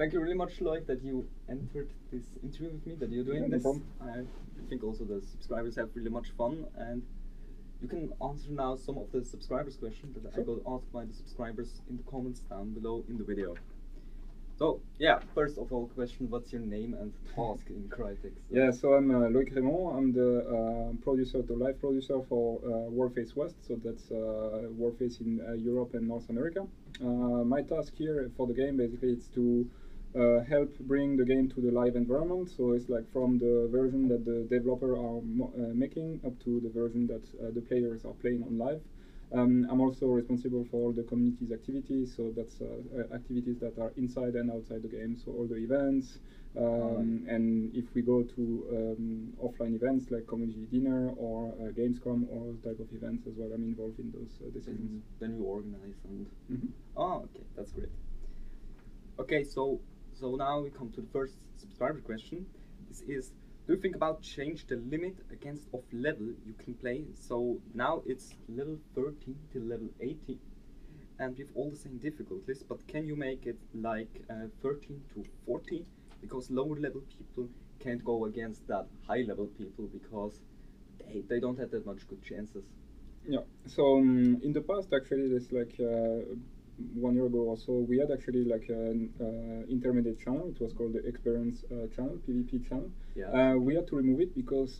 thank you really much, Loic, that you entered this interview with me, that you're doing this. I think also the subscribers have really much fun, and you can answer now some of the subscribers' questions that I got asked by the subscribers in the comments down below in the video. So, yeah, first of all, question, what's your name and task in Crytek? Yeah, so I'm Loic Raymond. I'm the producer, the live producer for Warface West, so that's Warface in Europe and North America. My task here for the game basically is to help bring the game to the live environment, so it's like from the version that the developer are making up to the version that the players are playing on live. I'm also responsible for all the community's activities, so that's activities that are inside and outside the game, so all the events, and if we go to offline events like community dinner or Gamescom or type of events as well, I'm involved in those decisions. Then you organize and... Oh, okay, that's great. Okay, so now we come to the first subscriber question. This is, do you think about change the limit against of level you can play? So now it's level 13 to level 80, and with all the same difficulties, but can you make it like 13 to 40? Because lower level people can't go against that high level people because they don't have that much good chances. Yeah, so in the past actually there's like 1 year ago or so, we had actually like an intermediate channel. It was called the experience channel, PvP channel. Yeah. We had to remove it because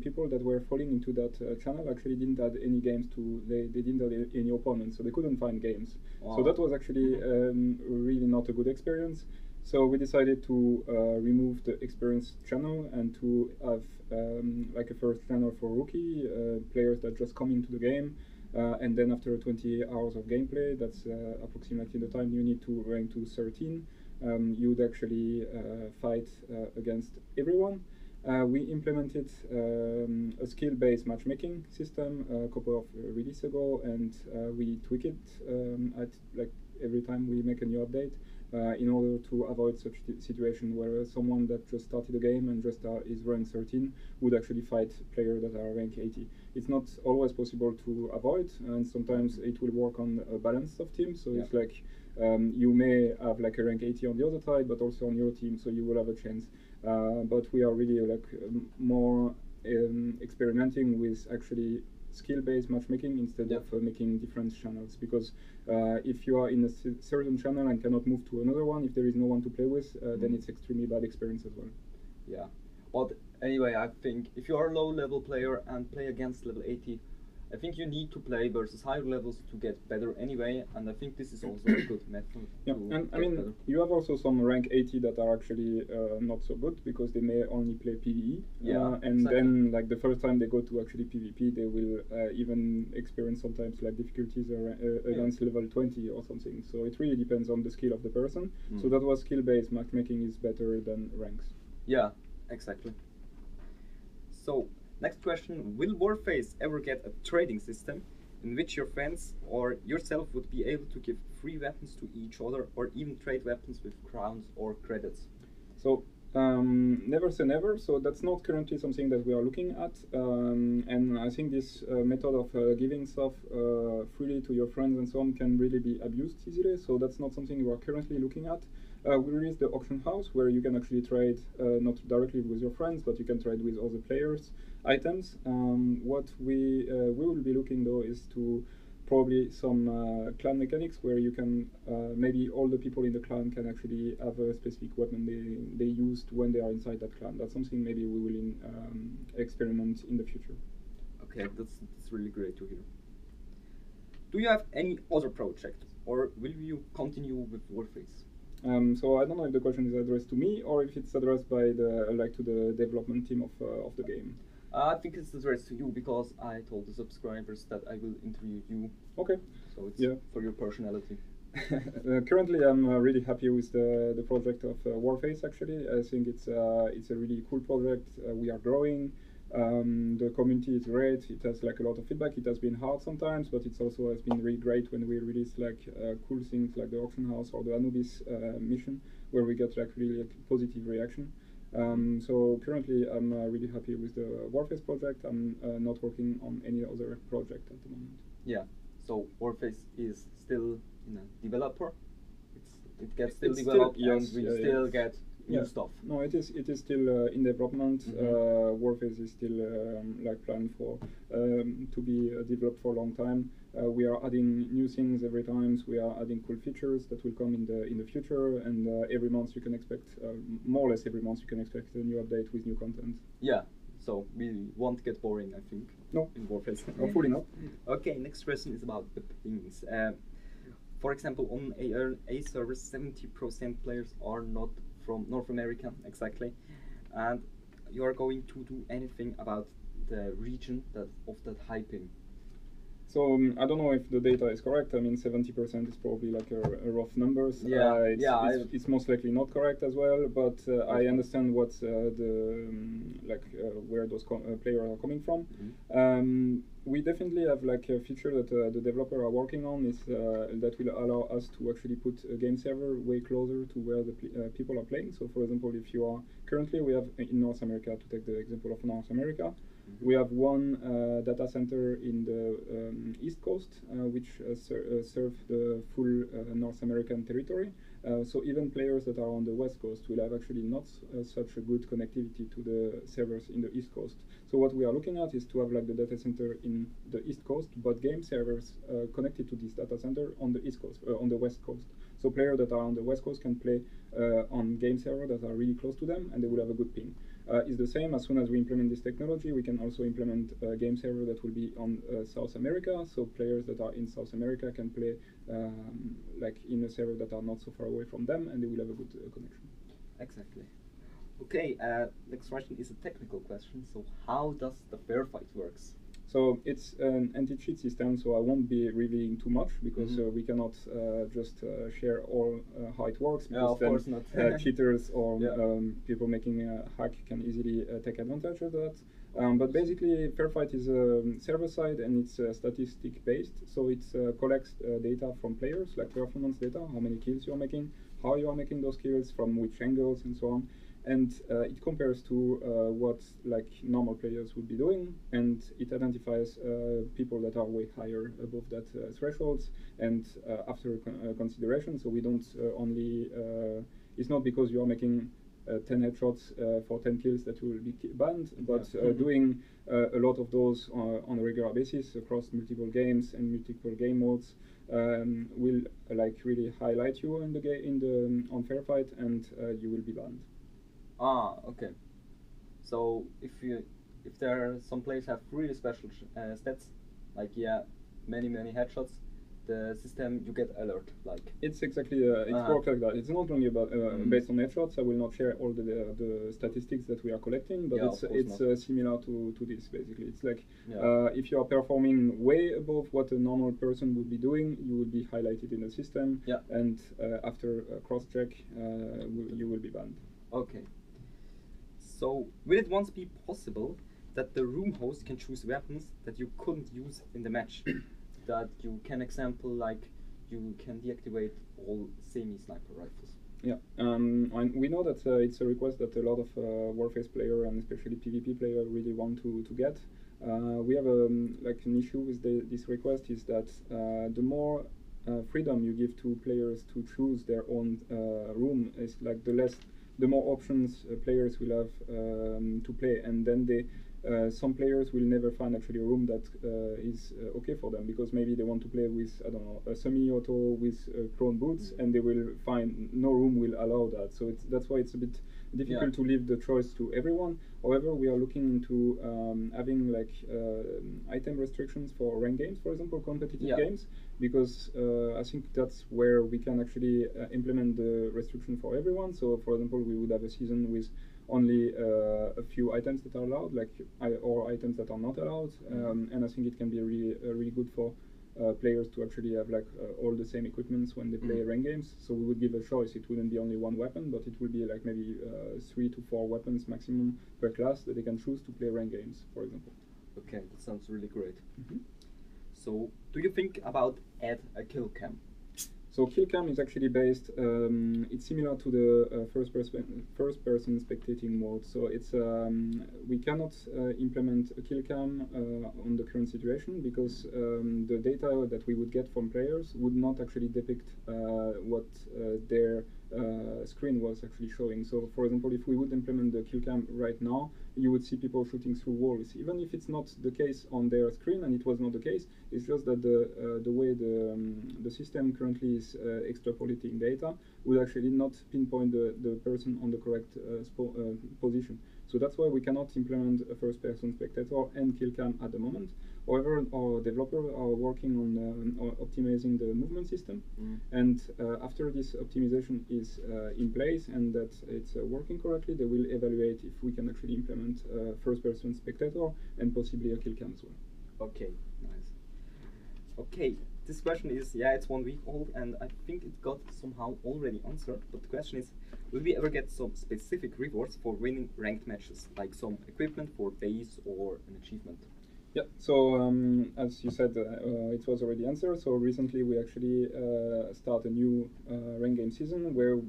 people that were falling into that channel actually didn't have any games they didn't have any opponents, so they couldn't find games. Wow. So that was actually really not a good experience. So we decided to remove the experience channel and to have like a first channel for rookie players that just come into the game. And then after 20 hours of gameplay, that's approximately the time you need to rank to 13, you would actually fight against everyone. We implemented a skill-based matchmaking system a couple of releases ago, and we tweak it at like every time we make a new update in order to avoid such situation where someone that just started the game and just is rank 13 would actually fight players that are rank 80. It's not always possible to avoid, and sometimes it will work on a balance of teams. So it's like you may have like a rank 80 on the other side, but also on your team, so you will have a chance. But we are really like more experimenting with actually skill-based matchmaking instead of making different channels, because if you are in a certain channel and cannot move to another one, if there is no one to play with, then it's extremely bad experience as well. Yeah, but anyway, I think if you are a low-level player and play against level 80, I think you need to play versus higher levels to get better anyway, and I think this is also a good method. Yeah, and I mean, better. You have also some rank 80 that are actually not so good because they may only play PvE. Yeah, and then like the first time they go to actually PvP, they will even experience sometimes like difficulties against level 20 or something. So it really depends on the skill of the person. So that was skill-based matchmaking is better than ranks. Yeah, exactly. So, next question, will Warface ever get a trading system in which your friends or yourself would be able to give free weapons to each other or even trade weapons with crowns or credits? So, never say never, so that's not currently something that we are looking at, and I think this method of giving stuff freely to your friends and so on can really be abused easily, so that's not something we are currently looking at. We released the auction house where you can actually trade not directly with your friends, but you can trade with other players items. What we will be looking though is to probably some clan mechanics where you can maybe all the people in the clan can actually have a specific weapon they used when they are inside that clan. That's something maybe we will experiment in the future. Okay, that's really great to hear. Do you have any other project, or will you continue with Warface? So I don't know if the question is addressed to me or if it's addressed by to the development team of the game. I think it's addressed to you because I told the subscribers that I will interview you. Okay. So it's for your personality. Currently, I'm really happy with the project of Warface. Actually, I think it's a really cool project. We are growing. The community is great. It has like a lot of feedback. It has been hard sometimes, but it also has been really great when we release like cool things like the auction house or the Anubis mission, where we get like really positive reaction. So currently, I'm really happy with the Warface project. I'm not working on any other project at the moment. Yeah. So Warface is still in a developer. It gets still It's developed, still- and yes, we yeah, still yes. get new stuff. No, it is still in development. Warface is still like planned for to be developed for a long time. We are adding new things every time. So we are adding cool features that will come in the future, and every month you can expect more or less every month you can expect a new update with new content. Yeah, so we won't get boring, I think. No, in Warface. hopefully not. Okay, next question is about the pings. For example, on a server, 70% players are not from North America, exactly, and you are going to do anything about the region of that high ping. So I don't know if the data is correct. I mean, 70% is probably like a rough numbers. Yeah, it's most likely not correct as well. But I understand what where those players are coming from. We definitely have like a feature that the developer are working on is that will allow us to actually put a game server way closer to where the people are playing. So, for example, if you are currently we have in North America, to take the example of North America. We have one data center in the East Coast, which serve the full North American territory. So even players that are on the West Coast will have actually not such a good connectivity to the servers in the East Coast. So what we are looking at is to have like the data center in the East Coast, but game servers connected to this data center on the East Coast, on the West Coast. So players that are on the West Coast can play on game servers that are really close to them, and they will have a good ping. It's the same. As soon as we implement this technology, we can also implement a game server that will be on South America. So players that are in South America can play like in a server that are not so far away from them, and they will have a good connection. Exactly. Okay, next question is a technical question. So how does the fair fight works? So it's an anti-cheat system, so I won't be revealing too much because we cannot just share all how it works, because of course not. Cheaters or people making a hack can easily take advantage of that. But basically, fair fight is server-side and it's statistic-based, so it collects data from players, like performance data, how many kills you are making, how you are making those kills, from which angles, and so on. And it compares to what like normal players would be doing, and it identifies people that are way higher above that thresholds. And after consideration, so we don't only it's not because you are making 10 headshots for 10 kills that you will be banned, but doing a lot of those on a regular basis across multiple games and multiple game modes will like really highlight you in the on fair fight, and you will be banned. Ah, okay. So if there are some players have really special stats, like many headshots, the system you get alert like. It's exactly it works like that. It's not only about based on headshots. I will not share all the statistics that we are collecting, but it's similar to this basically. It's like if you are performing way above what a normal person would be doing, you will be highlighted in the system, and after a cross check, you will be banned. Okay. So, will it once be possible that the room host can choose weapons that you couldn't use in the match? That you can example, like, you can deactivate all semi-sniper rifles? Yeah, and we know that it's a request that a lot of Warface player and especially PvP player really want to get. We have like an issue with this request is that the more freedom you give to players to choose their own room, is like the more options players will have to play, and then some players will never find actually a room that is okay for them, because maybe they want to play with, I don't know, a semi-auto with prone boots, and they will find no room will allow that. So that's why it's a bit difficult to leave the choice to everyone. However, we are looking into having like item restrictions for ranked games, for example, competitive games, because I think that's where we can actually implement the restriction for everyone. So, for example, we would have a season with only a few items that are allowed, like or items that are not allowed, and I think it can be really good for players to actually have like all the same equipments when they play ranked games. So we would give a choice. It wouldn't be only one weapon, but it would be like maybe 3 to 4 weapons maximum per class that they can choose to play ranked games, for example. Okay, that sounds really great. So, do you think about add a kill cam? So kill cam is actually based. It's similar to the first person spectating mode. So it's we cannot implement a kill cam on the current situation because the data that we would get from players would not actually depict what their screen was actually showing. So for example, if we would implement the kill cam right now, you would see people shooting through walls. Even if it's not the case on their screen, and it was not the case, it's just that the way the system currently is extrapolating data would actually not pinpoint the person on the correct position. So that's why we cannot implement a first-person spectator and kill cam at the moment. However, our developers are working on optimizing the movement system, and after this optimization is in place and that it's working correctly, they will evaluate if we can actually implement first-person spectator and possibly a kill cam as well. Okay, nice. Okay, this question is, yeah, it's 1 week old, and I think it got somehow already answered, but the question is, will we ever get some specific rewards for winning ranked matches, like some equipment for base or an achievement? Yeah, so as you said, it was already answered. So recently we actually start a new rank game season where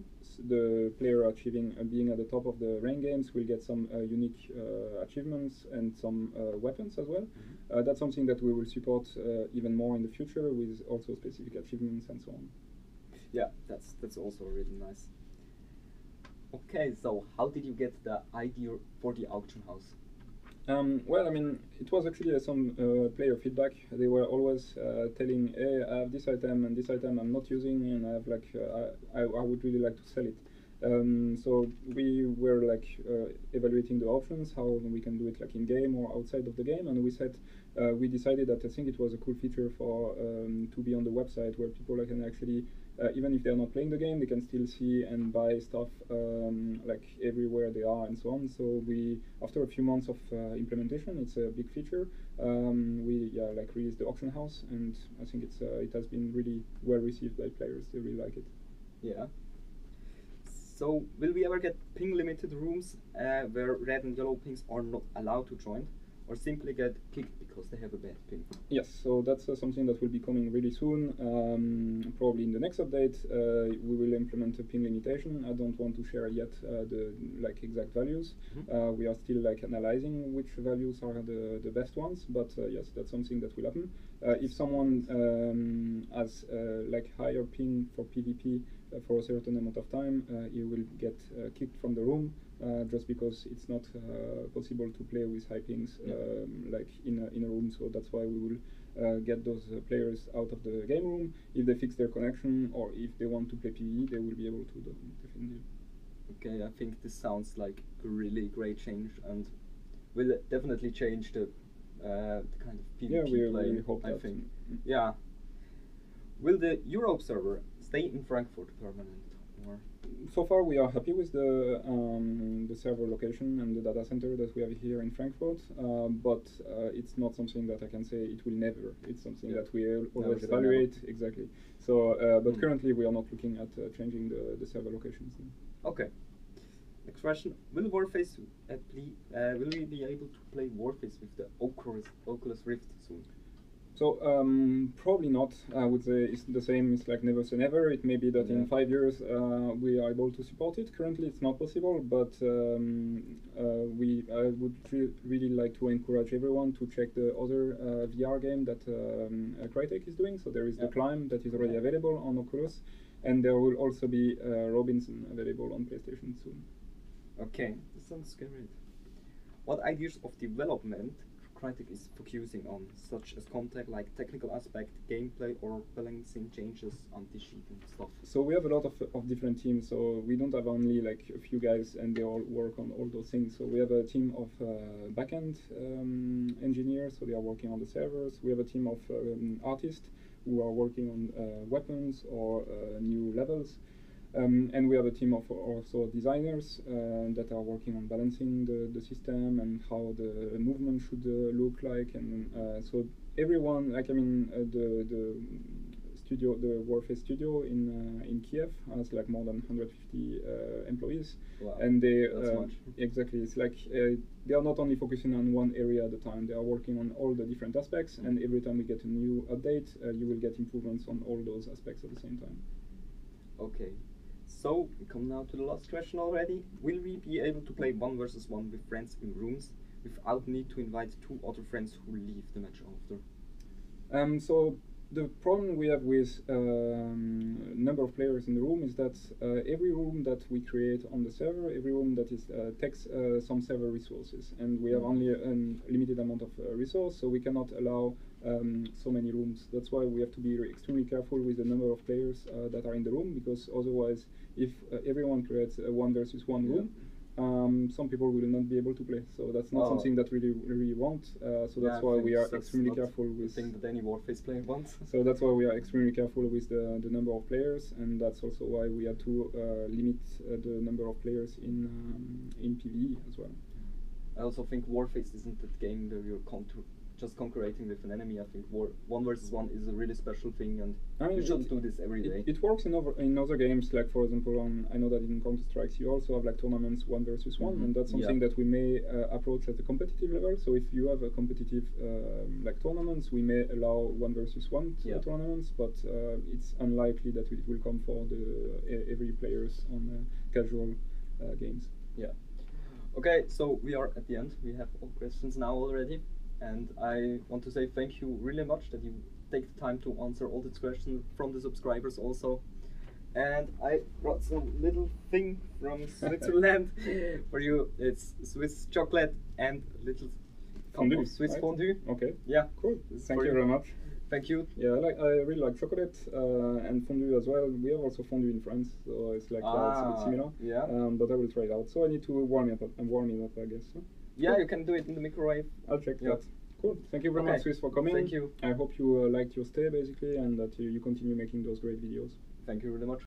the player achieving being at the top of the rank games will get some unique achievements and some weapons as well. That's something that we will support even more in the future with also specific achievements and so on. Yeah, that's also really nice. Okay, so how did you get the idea for the auction house? Well, I mean, it was actually some player feedback. They were always telling, hey, I have this item and this item I'm not using, and I have like, I would really like to sell it. So we were like evaluating the options, how we can do it like in game or outside of the game, and we said we decided that I think it was a cool feature for to be on the website where people can actually even if they're not playing the game, they can still see and buy stuff like everywhere they are and so on. So we, after a few months of implementation, it's a big feature. We like released the auction house, and I think it's it has been really well received by players. They really like it. Yeah. So will we ever get ping limited rooms where red and yellow pings are not allowed to join, or simply get kicked because they have a bad ping? Yes, so that's something that will be coming really soon. Probably in the next update, we will implement a ping limitation. I don't want to share yet the like exact values. We are still like analyzing which values are the best ones, but yes, that's something that will happen. If someone has like higher ping for PvP for a certain amount of time, he will get kicked from the room. Just because it's not possible to play with high pings like in a room, so that's why we will get those players out of the game room. If they fix their connection or if they want to play PvE, they will be able to do definitely. Okay, I think this sounds like a really great change and will definitely change the kind of PvP play. We hope I that. think. Yeah. Will the Europe server stay in Frankfurt permanent? Or? So far, we are happy with the server location and the data center that we have here in Frankfurt, but it's not something that I can say it will never. It's something that we always evaluate. Exactly. So, but currently we are not looking at changing the server locations. Okay. Next question: will Warface will we be able to play Warface with the Oculus Rift soon? So probably not. I would say it's the same. It's like never say never. It may be that in 5 years we are able to support it. Currently, it's not possible. But I would really like to encourage everyone to check the other VR game that Crytek is doing. So there is the Climb that is already available on Oculus, and there will also be Robinson available on PlayStation soon. Okay, this sounds great. What ideas of development Crytek is focusing on, such as content like technical aspect, gameplay, or balancing changes on the sheet and stuff? So we have a lot of different teams. So we don't have only like a few guys and they all work on all those things. So we have a team of backend engineers, so they are working on the servers. We have a team of artists who are working on weapons or new levels. And we have a team of also designers that are working on balancing the system and how the movement should look like, and so everyone, like I mean, the studio, the Warface studio in Kiev, has like more than 150 employees. Wow. And they That's much. exactly, it's like they are not only focusing on one area at a time. They are working on all the different aspects, and every time we get a new update, you will get improvements on all those aspects at the same time. Okay. So we come now to the last question already. Will we be able to play 1 versus 1 with friends in rooms without need to invite 2 other friends who leave the match after? So the problem we have with number of players in the room is that every room that we create on the server, every room that is takes some server resources, and we have only a limited amount of resource, so we cannot allow so many rooms. That's why we have to be extremely careful with the number of players that are in the room, because otherwise, if everyone creates a 1 versus 1 room, some people will not be able to play. So that's not something that we really want. So that's why we are extremely careful with. The thing that any Warface player wants. So that's why we are extremely careful with the number of players, and that's also why we had to limit the number of players in PvE as well. I also think Warface isn't that game where you're just concurring with an enemy. I think 1 versus 1 is a really special thing, and you should do this every day. It works in other games, like for example, I know that in Counter-Strike you also have like tournaments 1 versus 1, and that's something that we may approach at a competitive level. So if you have a competitive like tournaments, we may allow 1 versus 1 tournaments, but it's unlikely that it will come for every players on casual games. Yeah. Okay, so we are at the end. We have all questions now already. And I want to say thank you really much that you take the time to answer all these questions from the subscribers also. And I brought some little thing from Switzerland for you. It's Swiss chocolate and a little cup of Swiss fondue. Okay. Yeah. Cool. Thank you very much. Thank you. Yeah, I really like chocolate and fondue as well. We have also fondue in France, so it's like it's a bit similar. Yeah. But I will try it out. So I need to warm it up, I guess. Huh? Yeah, you can do it in the microwave. I'll check that. Cool. Thank you very much, Swiss, for coming. Thank you. I hope you liked your stay, basically, and that you continue making those great videos. Thank you very much.